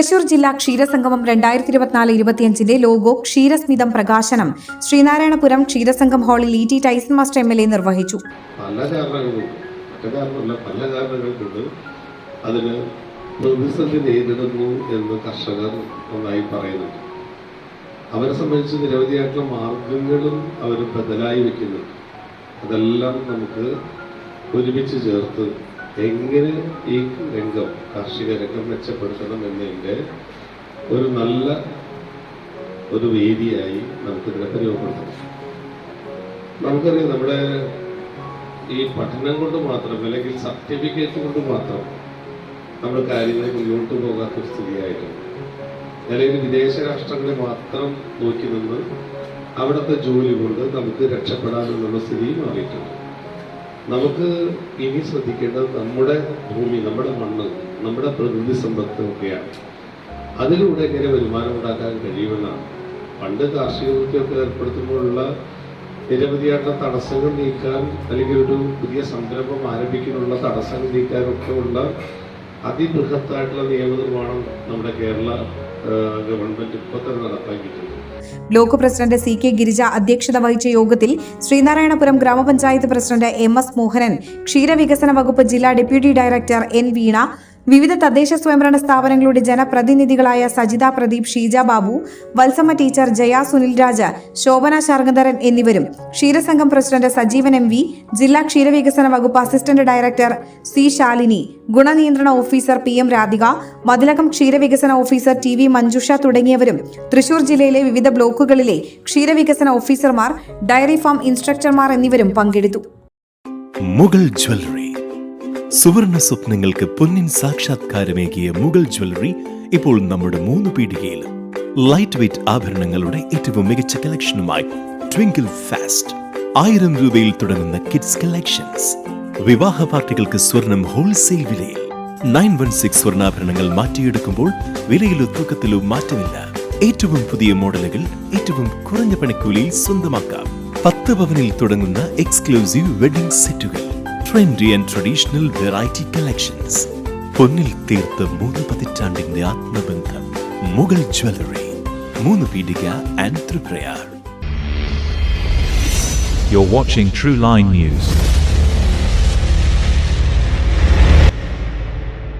തൃശൂർ ജില്ലാ ക്ഷീരസംഗമം 2024-25 ലോഗോ ക്ഷീരസ്മിതം പ്രകാശനം ശ്രീനാരായണപുരം ക്ഷീരസംഘം ഹാളിൽ E T Tyson master MLA നിർവഹിച്ചു. പല കാരണങ്ങളുണ്ട് അതിന് പ്രതിസന്ധി നേരിടുന്നു എന്ന് കർഷകർ ഒന്നായി പറയുന്നുണ്ട്. അവരെ സംബന്ധിച്ച് നിരവധിയായിട്ടുള്ള മാർഗങ്ങളും അവർ ബദലായി വെക്കുന്നുണ്ട്. അതെല്ലാം നമുക്ക് ഒരുമിച്ച് ചേർത്ത് എങ്ങനെ ഈ രംഗം കാർഷിക രംഗം മെച്ചപ്പെടുത്തണം എന്നതിൻ്റെ ഒരു നല്ല ഒരു വേദിയായി നമുക്കിതിനെ പ്രയോജനപ്പെടുത്തണം. നമുക്കറിയാം, നമ്മുടെ ഈ പഠനം കൊണ്ട് മാത്രം അല്ലെങ്കിൽ സർട്ടിഫിക്കറ്റ് കൊണ്ട് മാത്രം നമ്മൾ കാര്യങ്ങൾ മുന്നോട്ട് പോകാത്തൊരു സ്ഥിതിയായിട്ടുണ്ട്. അല്ലെങ്കിൽ വിദേശ രാഷ്ട്രങ്ങളെ മാത്രം നോക്കി നിന്ന് അവിടുത്തെ ജോലി കൊണ്ട് നമുക്ക് രക്ഷപ്പെടാനുള്ള സ്ഥിതിയും മാറിയിട്ടുണ്ട്. നമുക്ക് ഇനി ശ്രദ്ധിക്കേണ്ടത് നമ്മുടെ ഭൂമി, നമ്മുടെ മണ്ണ്, നമ്മുടെ പ്രകൃതി സമ്പത്ത് ഒക്കെയാണ്. അതിലൂടെ എങ്ങനെ വരുമാനം ഉണ്ടാക്കാൻ കഴിയുമെന്നാണ്. പണ്ട് കാർഷിക വൃത്തിയൊക്കെ ഏർപ്പെടുത്തുമ്പോഴുള്ള നിരവധിയായിട്ടുള്ള തടസ്സങ്ങൾ നീക്കാൻ, അല്ലെങ്കിൽ ഒരു പുതിയ സംരംഭം ആരംഭിക്കാനുള്ള തടസ്സങ്ങൾ നീക്കാനൊക്കെ ഉള്ള അതിബൃഹത്തായിട്ടുള്ള നിയമനിർമ്മാണം നമ്മുടെ കേരള ഗവൺമെന്റ് ഇപ്പോൾ തന്നെ നടപ്പാക്കിയിട്ടുണ്ട്. ബ്ലോക്ക് പ്രസിഡന്റ് CK ഗിരിജ അധ്യക്ഷത വഹിച്ച യോഗത്തിൽ ശ്രീനാരായണപുരം ഗ്രാമപഞ്ചായത്ത് പ്രസിഡന്റ് MS മോഹനൻ, ക്ഷീരവികസന വകുപ്പ് ജില്ലാ ഡെപ്യൂട്ടി ഡയറക്ടർ N വീണ, വിവിധ തദ്ദേശ സ്വയംഭരണ സ്ഥാപനങ്ങളുടെ ജനപ്രതിനിധികളായ സജിത പ്രദീപ്, ഷീജ ബാബു, വത്സമ്മ ടീച്ചർ, ജയ സുനിൽരാജ്, ശോഭന ശാർഗധരൻ എന്നിവരും, ക്ഷീരസംഘം പ്രസിഡന്റ് സജീവൻ MV, ജില്ലാ ക്ഷീരവികസന വകുപ്പ് അസിസ്റ്റന്റ് ഡയറക്ടർ C ശാലിനി, ഗുണനിയന്ത്രണ ഓഫീസർ PM രാധിക, മതിലകം ക്ഷീരവികസന ഓഫീസർ TV മഞ്ജുഷ തുടങ്ങിയവരും തൃശൂർ ജില്ലയിലെ വിവിധ ബ്ലോക്കുകളിലെ ക്ഷീരവികസന ഓഫീസർമാർ, ഡയറി ഫാം ഇൻസ്ട്രക്ടർമാർ എന്നിവരും പങ്കെടുത്തു. മുഗൾ ജ്വല്ലറി, സുവർണ സ്വപ്നങ്ങൾക്ക് പൊന്നിൻ സാക്ഷാത്കാരമേകിയ മുഗൾ ജ്വല്ലറി ഇപ്പോൾ നമ്മുടെ 3 പീടികയിൽ. ലൈറ്റ് വെയ്റ്റ് ആഭരണങ്ങളുടെ ഏറ്റവും മികച്ച കളക്ഷനുമായി ട്വിങ്കിൾ ഫാസ്റ്റ്. 1000 രൂപയിൽ തുടങ്ങുന്ന കിഡ്സ് കളക്ഷൻസ്. വിവാഹ പാർട്ടികൾക്ക് സ്വർണം ഹോൾസെയിൽ വിലയിൽ. 916 സ്വർണ്ണാഭരണങ്ങൾ മാറ്റിയെടുക്കുമ്പോൾ വിലയിലോ തൂക്കത്തിലോ മാറ്റമില്ല. ഏറ്റവും പുതിയ മോഡലുകൾ ഏറ്റവും കുറഞ്ഞ പണിക്കൂലിയിൽ സ്വന്തമാക്കാം. 10 പവനിൽ തുടങ്ങുന്ന എക്സ്ക്ലൂസീവ് വെഡിംഗ് സെറ്റുകൾ. Trendy and traditional variety collections. പൊന്നിൽ തീർത്ത 3 പതിറ്റാണ്ടിന്റെ ആത്മബന്ധം. Mughal jewellery, 3 Peedika and Triprayar. You're watching True Line News.